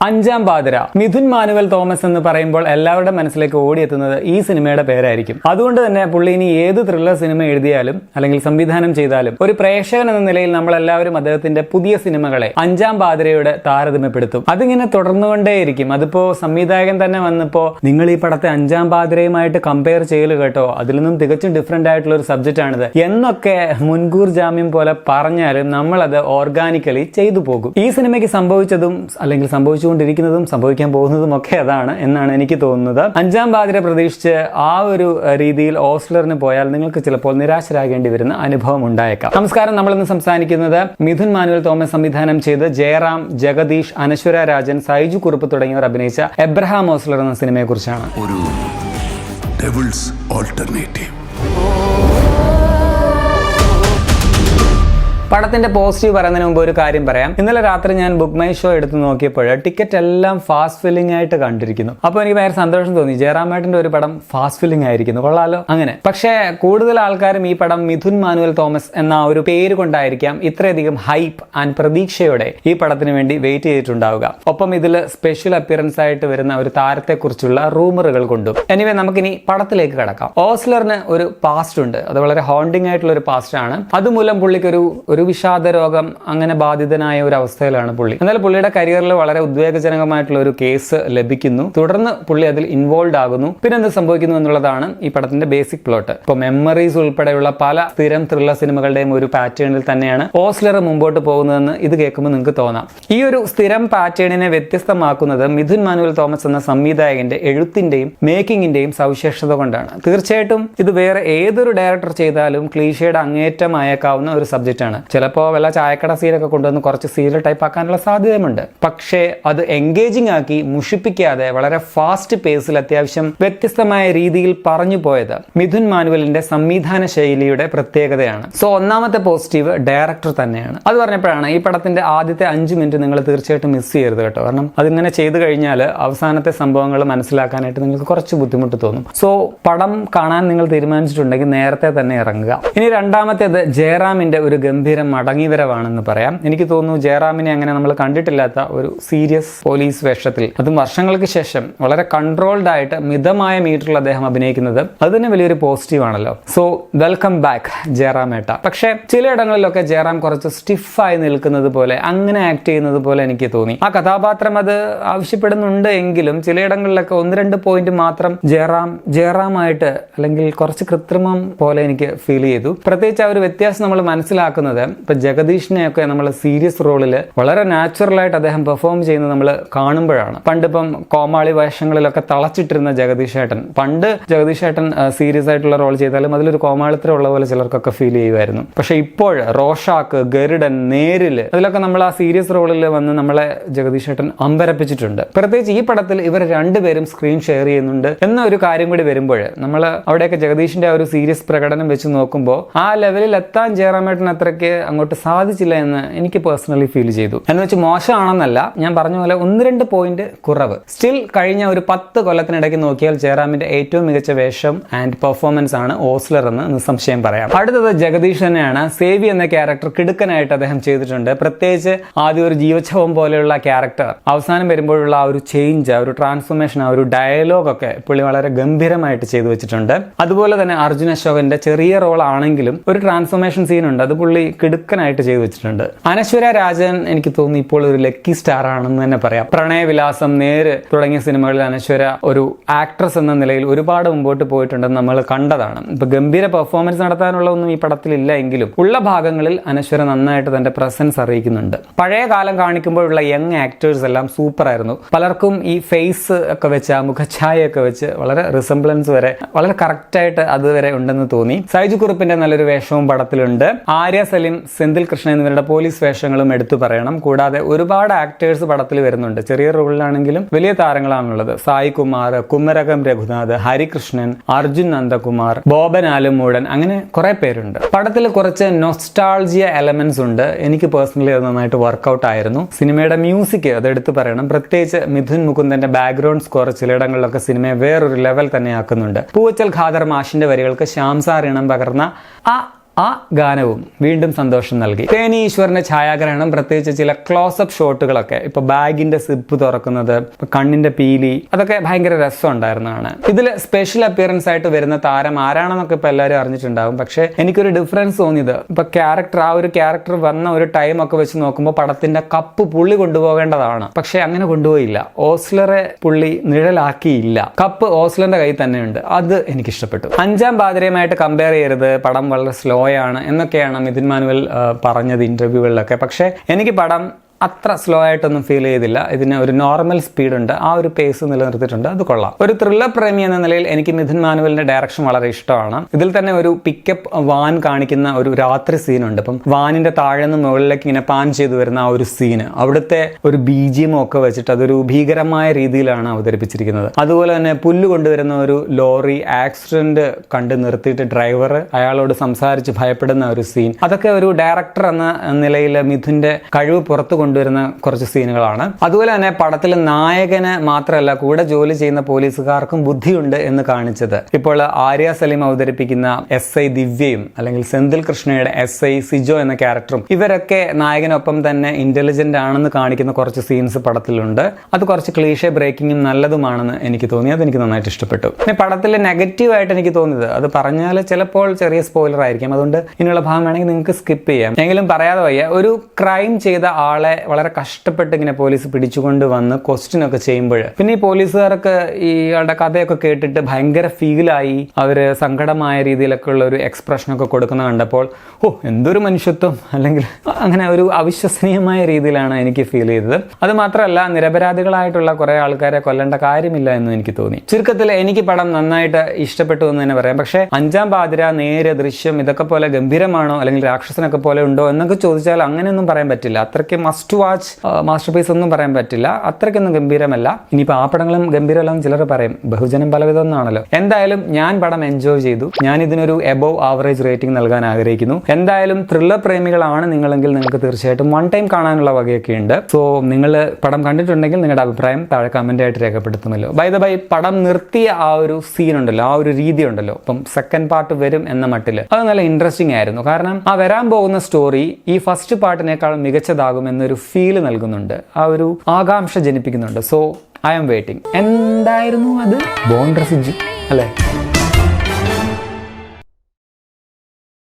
അഞ്ചാം പാതിര. Mithun manual Thomas എന്ന് പറയുമ്പോൾ എല്ലാവരുടെ മനസ്സിലേക്ക് ഓടിയെത്തുന്നത് ഈ സിനിമയുടെ പേരായിരിക്കും. അതുകൊണ്ട് തന്നെ പുള്ളി ഇനി ഏത് ത്രില്ലർ സിനിമ എഴുതിയാലും അല്ലെങ്കിൽ സംവിധാനം ചെയ്താലും ഒരു പ്രേക്ഷകൻ എന്ന നിലയിൽ നമ്മളെല്ലാവരും അദ്ദേഹത്തിന്റെ പുതിയ സിനിമകളെ അഞ്ചാം പാതിരയോട് താരതമ്യപ്പെടുത്തും. അതിങ്ങനെ തുടർന്നുകൊണ്ടേയിരിക്കും. അതിപ്പോ സംവിധായകൻ തന്നെ വന്നപ്പോ നിങ്ങൾ ഈ പടത്തെ അഞ്ചാം പാതിരയുമായിട്ട് കമ്പയർ ചെയ്യല് കേട്ടോ, അതിൽ നിന്നും തികച്ചും ഡിഫറെന്റ് ആയിട്ടുള്ള ഒരു സബ്ജക്റ്റ് ആണിത് എന്നൊക്കെ മുൻകൂർ ജാമ്യം പോലെ പറഞ്ഞാലും നമ്മളത് ഓർഗാനിക്കലി ചെയ്തു പോകും. ഈ സിനിമയ്ക്ക് സംഭവിച്ചതും അല്ലെങ്കിൽ കൊണ്ടിരിക്കുന്നതും സംഭവിക്കാൻ പോകുന്നതും ഒക്കെ അതാണ് എന്നാണ് എനിക്ക് തോന്നുന്നത്. അഞ്ചാം പാതിര പ്രതീക്ഷിച്ച് ആ ഒരു രീതിയിൽ ഓസ്ലറിന് പോയാൽ നിങ്ങൾക്ക് ചിലപ്പോൾ നിരാശരാകേണ്ടി വരുന്ന അനുഭവം ഉണ്ടായേക്കാം. നമസ്കാരം. നമ്മളിന്ന് സംസാരിക്കുന്നത് മിഥുൻ മാനുവൽ തോമസ് സംവിധാനം ചെയ്ത് ജയറാം, ജഗദീഷ്, അനശ്വര രാജൻ, സൈജു കുറുപ്പ് തുടങ്ങിയവർ അഭിനയിച്ച എബ്രഹാം ഓസ്ലർ എന്ന സിനിമയെ കുറിച്ചാണ്. ഒരു ഡെവിൾസ് ഓൾട്ടർനേറ്റീവ്. പടത്തിന്റെ പോസിറ്റീവ് പറയുന്നതിന് മുമ്പ് ഒരു കാര്യം പറയാം. ഇന്നലെ രാത്രി ഞാൻ ബുക്ക് മൈ ഷോ എടുത്ത് നോക്കിയപ്പോൾ ടിക്കറ്റ് എല്ലാം ഫാസ്റ്റ് ഫില്ലിംഗ് ആയിട്ട് കണ്ടിരിക്കുന്നു. അപ്പോൾ എനിക്ക് ഭയങ്കര സന്തോഷം തോന്നി. ജയറാമേട്ടന്റെ ഒരു പടം ഫാസ്റ്റ് ഫില്ലിംഗ് ആയിരിക്കുന്നു, കൊള്ളാലോ. അങ്ങനെ പക്ഷേ കൂടുതൽ ആൾക്കാരും ഈ പടം മിഥുൻ മാനുവൽ തോമസ് എന്ന ഒരു പേര് കൊണ്ടായിരിക്കാം ഇത്രയധികം ഹൈപ്പ് ആൻഡ് പ്രതീക്ഷയോടെ ഈ പടത്തിന് വേണ്ടി വെയിറ്റ് ചെയ്തിട്ടുണ്ടാവുക. ഒപ്പം ഇതിൽ സ്പെഷ്യൽ അപ്പിയറൻസ് ആയിട്ട് വരുന്ന ഒരു താരത്തെക്കുറിച്ചുള്ള റൂമറുകൾ കൊണ്ടും. എനിവേ, നമുക്കിനി പടത്തിലേക്ക് കടക്കാം. ഓസ്ലറിന് ഒരു പാസ്റ്റ് ഉണ്ട്. അത് വളരെ ഹോണ്ടിങ് ആയിട്ടുള്ള ഒരു പാസ്റ്റ് ആണ്. അതുമൂലം പുള്ളിക്ക് ഒരു വിഷാദ രോഗം അങ്ങനെ ബാധിതനായ ഒരു അവസ്ഥയിലാണ് പുള്ളി. എന്നാൽ പുള്ളിയുടെ കരിയറിൽ വളരെ ഉദ്വേഗജനകമായിട്ടുള്ള ഒരു കേസ് ലഭിക്കുന്നു. തുടർന്ന് പുള്ളി അതിൽ ഇൻവോൾവ് ആകുന്നു. പിന്നെ എന്ത് സംഭവിക്കുന്നു എന്നുള്ളതാണ് ഈ പടത്തിന്റെ ബേസിക് പ്ലോട്ട്. ഇപ്പൊ മെമ്മറീസ് ഉൾപ്പെടെയുള്ള പല സ്ഥിരം ത്രില്ലർ സിനിമകളുടെയും ഒരു പാറ്റേണിൽ തന്നെയാണ് ഓസ്ലർ മുമ്പോട്ട് പോകുന്നതെന്ന് ഇത് കേൾക്കുമ്പോൾ നിങ്ങൾക്ക് തോന്നാം. ഈ ഒരു സ്ഥിരം പാറ്റേണിനെ വ്യത്യസ്തമാക്കുന്നത് മിഥുൻ മാനുവൽ തോമസ് എന്ന സംവിധായകന്റെ എഴുത്തിന്റെയും മേക്കിങ്ങിന്റെയും സവിശേഷത കൊണ്ടാണ്. തീർച്ചയായിട്ടും ഇത് വേറെ ഏതൊരു ഡയറക്ടർ ചെയ്താലും ക്ലീഷയുടെ അങ്ങേറ്റമായേക്കാവുന്ന ഒരു സബ്ജക്റ്റ് ആണ്. ചിലപ്പോൾ വല്ല ചായക്കട സീനൊക്കെ കൊണ്ടുവന്ന് കുറച്ച് സീരിയൽ ടൈപ്പ് ആക്കാനുള്ള സാധ്യതയുമുണ്ട്. പക്ഷേ അത് എൻഗേജിംഗ് ആക്കി മുഷിപ്പിക്കാതെ വളരെ ഫാസ്റ്റ് പേസിൽ അത്യാവശ്യം വ്യത്യസ്തമായ രീതിയിൽ പറഞ്ഞു പോയത് മിഥുൻ മാനുവലിന്റെ സംവിധാന ശൈലിയുടെ പ്രത്യേകതയാണ്. സോ ഒന്നാമത്തെ പോസിറ്റീവ് ഡയറക്ടർ തന്നെയാണ്. അത് പറഞ്ഞപ്പോഴാണ് ഈ പടത്തിന്റെ ആദ്യത്തെ 5 മിനിറ്റ് നിങ്ങൾ തീർച്ചയായിട്ടും മിസ് ചെയ്യരുത് കേട്ടോ. കാരണം അതിങ്ങനെ ചെയ്തു കഴിഞ്ഞാൽ അവസാനത്തെ സംഭവങ്ങൾ മനസ്സിലാക്കാനായിട്ട് നിങ്ങൾക്ക് കുറച്ച് ബുദ്ധിമുട്ട് തോന്നും. സോ പടം കാണാൻ നിങ്ങൾ തീരുമാനിച്ചിട്ടുണ്ടെങ്കിൽ നേരത്തെ തന്നെ ഇറങ്ങുക. ഇനി രണ്ടാമത്തേത് ജയറാമിന്റെ ഒരു ഗംഭീര മടങ്ങിവരവാണെന്ന് പറയാം. എനിക്ക് തോന്നുന്നു ജയറാമിനെ അങ്ങനെ നമ്മൾ കണ്ടിട്ടില്ലാത്ത ഒരു സീരിയസ് പോലീസ് വേഷത്തിൽ, അതും വർഷങ്ങൾക്ക് ശേഷം വളരെ കൺട്രോൾഡ് ആയിട്ട് മിതമായ മീറ്ററിൽ അദ്ദേഹം അഭിനയിക്കുന്നത് അത് തന്നെ വലിയൊരു പോസിറ്റീവ് ആണല്ലോ. സോ വെൽക്കം ബാക്ക് ജയറാമേട്ട. പക്ഷേ ചിലയിടങ്ങളിലൊക്കെ ജയറാം കുറച്ച് സ്റ്റിഫായി നിൽക്കുന്നത് പോലെ, അങ്ങനെ ആക്ട് ചെയ്യുന്നത് പോലെ എനിക്ക് തോന്നി. ആ കഥാപാത്രം അത് ആവശ്യപ്പെടുന്നുണ്ട് എങ്കിലും ചിലയിടങ്ങളിലൊക്കെ 1-2 പോയിന്റ് മാത്രം ജയറാമായിട്ട് അല്ലെങ്കിൽ കുറച്ച് കൃത്രിമം പോലെ എനിക്ക് ഫീൽ ചെയ്തു. പ്രത്യേകിച്ച് ആ ഒരു വ്യത്യാസം നമ്മൾ മനസ്സിലാക്കുന്നത് ഇപ്പൊ ജഗദീഷിനെയൊക്കെ നമ്മൾ സീരിയസ് റോളിൽ വളരെ നാച്ചുറൽ ആയിട്ട് അദ്ദേഹം പെർഫോം ചെയ്യുന്നത് നമ്മൾ കാണുമ്പോഴാണ്. പണ്ടിപ്പം കോമാളി വേഷങ്ങളിലൊക്കെ തളച്ചിട്ടിരുന്ന ജഗദീഷ് ഏട്ടൻ സീരിയസ് ആയിട്ടുള്ള റോൾ ചെയ്താലും അതിലൊരു കോമാളിത്തരം ഉള്ള പോലെ ചിലർക്കൊക്കെ ഫീൽ ചെയ്യുമായിരുന്നു. പക്ഷെ ഇപ്പോൾ റോഷാക്ക്, ഗരുഡൻ, നേരില് അതിലൊക്കെ നമ്മൾ ആ സീരിയസ് റോളിൽ വന്ന് നമ്മളെ ജഗദീഷ് ഏട്ടൻ അമ്പരപ്പിച്ചിട്ടുണ്ട്. പ്രത്യേകിച്ച് ഈ പടത്തിൽ ഇവർ രണ്ടുപേരും സ്ക്രീൻ ഷെയർ ചെയ്യുന്നുണ്ട് എന്ന ഒരു കാര്യം കൂടി വരുമ്പോൾ നമ്മൾ അവിടെയൊക്കെ ജഗദീഷിന്റെ ആ ഒരു സീരിയസ് പ്രകടനം വെച്ച് നോക്കുമ്പോൾ ആ ലെവലിൽ എത്താൻ ജയറാമേട്ടൻ അത്രയ്ക്ക് അങ്ങോട്ട് സാധിച്ചില്ല എന്ന് എനിക്ക് പേഴ്സണലി ഫീൽ ചെയ്തു. എന്ന് വെച്ച് മോശമാണെന്നല്ല, ഞാൻ പറഞ്ഞ പോലെ 1-2 പോയിന്റ് കുറവ്. സ്റ്റിൽ കഴിഞ്ഞ ഒരു 10 കൊല്ലത്തിനിടയ്ക്ക് നോക്കിയാൽ ജയറാമിന്റെ ഏറ്റവും മികച്ച വേഷം ആൻഡ് പെർഫോമൻസ് ആണ് ഓസ്ലർ എന്ന് നിസ്സംശയം പറയാം. അടുത്തത് ജഗദീഷ് തന്നെയാണ്. സേവി എന്ന ക്യാരക്ടർ കിടുക്കനായിട്ട് അദ്ദേഹം ചെയ്തിട്ടുണ്ട്. പ്രത്യേകിച്ച് ആദ്യം ഒരു ജീവച്ഛവം പോലെയുള്ള ക്യാരക്ടർ അവസാനം വരുമ്പോഴുള്ള ആ ഒരു ചേഞ്ച്, ആ ഒരു ട്രാൻസ്ഫോർമേഷൻ, ആ ഒരു ഡയലോഗ് ഒക്കെ പുള്ളി വളരെ ഗംഭീരമായിട്ട് ചെയ്തു വെച്ചിട്ടുണ്ട്. അതുപോലെ തന്നെ അർജുൻ അശോകന്റെ ചെറിയ റോൾ ആണെങ്കിലും ഒരു ട്രാൻസ്ഫോർമേഷൻ സീൻ ഉണ്ട്, അത് പുള്ളി കിടുക്കനായിട്ട് ചെയ്തു വെച്ചിട്ടുണ്ട്. അനശ്വര രാജൻ എനിക്ക് തോന്നുന്നു ഇപ്പോൾ ഒരു ലക്കി സ്റ്റാർ ആണെന്ന് തന്നെ പറയാം. പ്രണയവിലാസം, നേര് തുടങ്ങിയ സിനിമകളിൽ അനശ്വര ഒരു ആക്ട്രസ് എന്ന നിലയിൽ ഒരുപാട് മുമ്പോട്ട് പോയിട്ടുണ്ടെന്ന് നമ്മൾ കണ്ടതാണ്. ഇപ്പൊ ഗംഭീര പെർഫോമൻസ് നടത്താനുള്ള ഒന്നും ഈ പടത്തിലില്ല എങ്കിലും ഉള്ള ഭാഗങ്ങളിൽ അനശ്വര നന്നായിട്ട് തന്റെ പ്രസൻസ് അറിയിക്കുന്നുണ്ട്. പഴയ കാലം കാണിക്കുമ്പോഴുള്ള യങ് ആക്ടേഴ്സ് എല്ലാം സൂപ്പർ ആയിരുന്നു. പലർക്കും ഈ ഫേസ് ഒക്കെ വെച്ച്, ആ മുഖഛായ ഒക്കെ വെച്ച് വളരെ റിസംബ്ലൻസ് വരെ വളരെ കറക്റ്റായിട്ട് അതുവരെ ഉണ്ടെന്ന് തോന്നി. സൈജു കുറുപ്പിന്റെ നല്ലൊരു വേഷവും പടത്തിലുണ്ട്. ആര്യ സലീം, സെന്തിൽ കൃഷ്ണൻ എന്നിവരുടെ പോലീസ് വേഷങ്ങളും എടുത്തു പറയണം. കൂടാതെ ഒരുപാട് ആക്ടേഴ്സ് പടത്തിൽ വരുന്നുണ്ട്. ചെറിയ റോളിലാണെങ്കിലും വലിയ താരങ്ങളാണുള്ളത്. സായി കുമാർ, കുമരകം രഘുനാഥ്, ഹരികൃഷ്ണൻ, അർജുൻ നന്ദകുമാർ, ബോബൻ ആലുമൂടൻ, അങ്ങനെ കുറെ പേരുണ്ട്. പടത്തിൽ കുറച്ച് നൊസ്റ്റാൾജിയ എലമെന്റ്സ് ഉണ്ട്. എനിക്ക് പേഴ്സണലി അത് നന്നായിട്ട് വർക്ക്ഔട്ട് ആയിരുന്നു. സിനിമയുടെ മ്യൂസിക് അത് എടുത്തു പറയണം. പ്രത്യേകിച്ച് മിഥുൻ മുകുന്ദന്റെ ബാക്ക്ഗ്രൗണ്ട് സ്കോർ ചിലയിടങ്ങളിലൊക്കെ സിനിമയെ വേറൊരു ലെവൽ തന്നെ ആക്കുന്നുണ്ട്. പൂവച്ചൽ ഖാദർ മാഷിന്റെ വരികൾക്ക് ശ്യാംസാർ ഇണം പകർന്ന ആ ആ ഗാനവും വീണ്ടും സന്തോഷം നൽകി. തേനി ഈശ്വറിന്റെ ഛായാഗ്രഹണം, പ്രത്യേകിച്ച് ചില ക്ലോസപ്പ് ഷോട്ടുകളൊക്കെ, ഇപ്പൊ ബാഗിന്റെ സിപ്പ് തുറക്കുന്നത്, കണ്ണിന്റെ പീലി, അതൊക്കെ ഭയങ്കര രസം ഉണ്ടായിരുന്നതാണ്. ഇതിൽ സ്പെഷ്യൽ അപ്പിയറൻസ് ആയിട്ട് വരുന്ന താരം ആരാണെന്നൊക്കെ ഇപ്പൊ എല്ലാവരും അറിഞ്ഞിട്ടുണ്ടാവും. പക്ഷെ എനിക്കൊരു ഡിഫറൻസ് തോന്നിയത്, ഇപ്പൊ ആ ഒരു ക്യാരക്ടർ വന്ന ഒരു ടൈം ഒക്കെ വെച്ച് നോക്കുമ്പോൾ പടത്തിന്റെ കപ്പ് പുള്ളി കൊണ്ടുപോകേണ്ടതാണ്. പക്ഷെ അങ്ങനെ കൊണ്ടുപോയില്ല. ഓസ്ലറെ പുള്ളി നിഴലാക്കിയില്ല. കപ്പ് ഓസ്ലറിന്റെ കയ്യിൽ തന്നെയുണ്ട്. അത് എനിക്ക് ഇഷ്ടപ്പെട്ടു. അഞ്ചാം പാതിരയുമായിട്ട് കമ്പയർ ചെയ്യരുത്, പടം വളരെ സ്ലോ ആണ് എന്നൊക്കെയാണ് മിഥുൻ മാനുവൽ പറഞ്ഞത് ഇന്റർവ്യൂകളിലൊക്കെ. പക്ഷെ എനിക്ക് പടം അത്ര സ്ലോ ആയിട്ടൊന്നും ഫീൽ ചെയ്തില്ല. ഇതിന് ഒരു നോർമൽ സ്പീഡ് ഉണ്ട്, ആ ഒരു പേസ് നിലനിർത്തിയിട്ടുണ്ട്, അത് കൊള്ളാം. ഒരു ത്രില്ലർ പ്രേമി എന്ന നിലയിൽ എനിക്ക് മിഥുൻ മാനുവലിന്റെ ഡയറക്ഷൻ വളരെ ഇഷ്ടമാണ്. ഇതിൽ തന്നെ ഒരു പിക്കപ്പ് വാൻ കാണിക്കുന്ന ഒരു രാത്രി സീനുണ്ട്. അപ്പം വാനിന്റെ താഴെ നിന്ന് മുകളിലേക്ക് ഇങ്ങനെ പാൻ ചെയ്തു വരുന്ന ആ ഒരു സീന്, അവിടുത്തെ ഒരു BGM ഒക്കെ വെച്ചിട്ട് അതൊരു ഭീകരമായ രീതിയിലാണ് അവതരിപ്പിച്ചിരിക്കുന്നത്. അതുപോലെ തന്നെ പുല്ല് കൊണ്ടുവരുന്ന ഒരു ലോറി ആക്സിഡന്റ് കണ്ട് നിർത്തിയിട്ട് ഡ്രൈവർ അയാളോട് സംസാരിച്ച് ഭയപ്പെടുന്ന ഒരു സീൻ, അതൊക്കെ ഒരു ഡയറക്ടർ എന്ന നിലയിൽ മിഥുന്റെ കഴിവ് പുറത്തു കൊണ്ടുവരുന്ന കുറച്ച് സീനുകളാണ്. അതുപോലെ തന്നെ പടത്തിൽ നായകന് മാത്രമല്ല, കൂടെ ജോലി ചെയ്യുന്ന പോലീസുകാർക്കും ബുദ്ധിയുണ്ട് എന്ന് കാണിച്ചത് ഇപ്പോൾ ആര്യ സലീം അവതരിപ്പിക്കുന്ന SI ദിവ്യയും അല്ലെങ്കിൽ സെന്തിൽ കൃഷ്ണയുടെ SI സിജോ എന്ന ക്യാരക്ടറും, ഇവരൊക്കെ നായകനൊപ്പം തന്നെ ഇന്റലിജന്റ് ആണെന്ന് കാണിക്കുന്ന കുറച്ച് സീൻസ് പടത്തിലുണ്ട്. അത് കുറച്ച് ക്ലീഷേ ബ്രേക്കിങ്ങും നല്ലതുമാണെന്ന് എനിക്ക് തോന്നി. അത് എനിക്ക് നന്നായിട്ട് ഇഷ്ടപ്പെട്ടു. പിന്നെ പടത്തിൽ നെഗറ്റീവ് ആയിട്ട് എനിക്ക് തോന്നിയത്, അത് പറഞ്ഞാൽ ചിലപ്പോൾ ചെറിയ സ്പോയിലർ ആയിരിക്കും, അതുകൊണ്ട് ഇനിയുള്ള ഭാഗം വേണമെങ്കിൽ നിങ്ങൾക്ക് സ്കിപ്പ് ചെയ്യാം. എങ്കിലും പറയാതെ വയ്യ, ഒരു ക്രൈം ചെയ്ത ആളെ വളരെ കഷ്ടപ്പെട്ട് ഇങ്ങനെ പോലീസ് പിടിച്ചുകൊണ്ട് വന്ന് ക്വസ്റ്റ്യൻ ഒക്കെ ചെയ്യുമ്പോൾ, പിന്നെ ഈ പോലീസുകാർക്ക് ഇയാളുടെ കഥയൊക്കെ കേട്ടിട്ട് ഭയങ്കര ഫീലായി, അവര് സങ്കടമായ രീതിയിലൊക്കെ ഉള്ള ഒരു എക്സ്പ്രഷൻ ഒക്കെ കൊടുക്കുന്ന കണ്ടപ്പോൾ, എന്തൊരു മനുഷ്യത്വം, അല്ലെങ്കിൽ അങ്ങനെ ഒരു അവിശ്വസനീയമായ രീതിയിലാണ് എനിക്ക് ഫീൽ ചെയ്തത്. അത് മാത്രമല്ല, നിരപരാധികളായിട്ടുള്ള കുറെ ആൾക്കാരെ കൊല്ലേണ്ട കാര്യമില്ല എന്നും എനിക്ക് തോന്നി. ചുരുക്കത്തിൽ എനിക്ക് പടം നന്നായിട്ട് ഇഷ്ടപ്പെട്ടു എന്ന് തന്നെ പറയാം. പക്ഷേ അഞ്ചാം പാതിര, നേര്, ദൃശ്യം ഇതൊക്കെ പോലെ ഗംഭീരമാണോ അല്ലെങ്കിൽ രാക്ഷസനൊക്കെ പോലെ ഉണ്ടോ എന്നൊക്കെ ചോദിച്ചാൽ അങ്ങനെയൊന്നും പറയാൻ പറ്റില്ല. അത്രയ്ക്ക് മസ്റ്റ് വാച്ച് മാസ്റ്റർ പീസ് ഒന്നും പറയാൻ പറ്റില്ല. അത്രയ്ക്കൊന്നും ഗംഭീരമല്ല. ഇനിയിപ്പോൾ ആ പടങ്ങളും ഗംഭീരമല്ലെന്ന് ചിലർ പറയും, ബഹുജനം പലവിധം എന്നാണല്ലോ. എന്തായാലും ഞാൻ പടം എൻജോയ് ചെയ്തു. ഞാൻ ഇതിനൊരു എബോവ് ആവറേജ് റേറ്റിംഗ് നൽകാൻ ആഗ്രഹിക്കുന്നു. എന്തായാലും ത്രില്ലർ പ്രേമികളാണ് നിങ്ങളെങ്കിൽ നിങ്ങൾക്ക് തീർച്ചയായിട്ടും വൺ ടൈം കാണാനുള്ള വകയൊക്കെ ഉണ്ട്. സോ നിങ്ങൾ പടം കണ്ടിട്ടുണ്ടെങ്കിൽ നിങ്ങളുടെ അഭിപ്രായം താഴെ കമന്റ് ആയിട്ട് രേഖപ്പെടുത്തുമല്ലോ. ബൈ ദ ബൈ, പടം നിർത്തിയ ആ ഒരു സീൻ ഉണ്ടല്ലോ, ആ ഒരു രീതി ഉണ്ടല്ലോ, ഇപ്പം സെക്കൻഡ് പാർട്ട് വരും എന്ന മട്ടിൽ അത് നല്ല ഇൻട്രസ്റ്റിംഗ് ആയിരുന്നു. കാരണം ആ വരാൻ പോകുന്ന സ്റ്റോറി ഈ ഫസ്റ്റ് പാർട്ടിനേക്കാൾ മികച്ചതാകും എന്നൊരു ഫീല് നൽകുന്നുണ്ട്, ആ ഒരു ആകാംക്ഷ ജനിപ്പിക്കുന്നുണ്ട്. So I am waiting. എന്തായിരുന്നു അത്? ബോൺ റെസിജ് അല്ലേ?